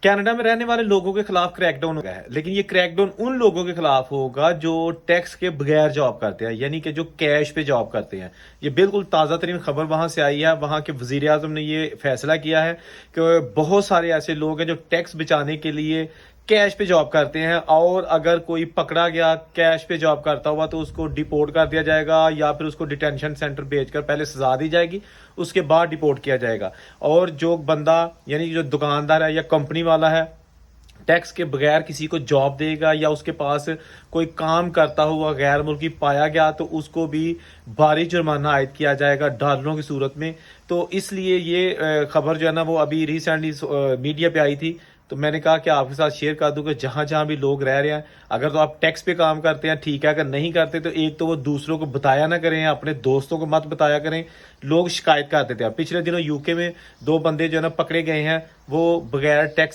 Canada में रहने वाले लोगों के खिलाफ क्रैकडाउन हो गया है, लेकिन ये क्रैकडाउन उन लोगों के खिलाफ होगा जो टैक्स के बगैर जॉब करते हैं, यानी कि जो कैश पे जॉब करते हैं। ये बिल्कुल ताज़ा तरीन खबर वहां से आई है। वहां के वजीर आजम ने ये फैसला किया है कि बहुत सारे ऐसे लोग हैं जो टैक्स बचाने के लिए कैश पे जॉब करते हैं, और अगर कोई पकड़ा गया कैश पे जॉब करता हुआ तो उसको डिपोर्ट कर दिया जाएगा, या फिर उसको डिटेंशन सेंटर भेजकर पहले सजा दी जाएगी, उसके बाद डिपोर्ट किया जाएगा। और जो बंदा यानी जो दुकानदार है या कंपनी वाला है टैक्स के बगैर किसी को जॉब देगा या उसके पास कोई काम करता हुआ गैर मुल्की पाया गया तो उसको भी भारी जुर्माना आयद किया जाएगा डॉलरों की सूरत में। तो इसलिए ये खबर जो है ना वो अभी रिसेंटली मीडिया पे आई थी, तो मैंने कहा कि आपके साथ शेयर कर दूं कि जहां जहां भी लोग रह रहे हैं, अगर तो आप टैक्स पे काम करते हैं ठीक है, अगर नहीं करते तो एक तो वो दूसरों को बताया ना करें, अपने दोस्तों को मत बताया करें। लोग शिकायत कर देते हैं। पिछले दिनों यूके में 2 बंदे जो है ना पकड़े गए हैं, वो बगैर टैक्स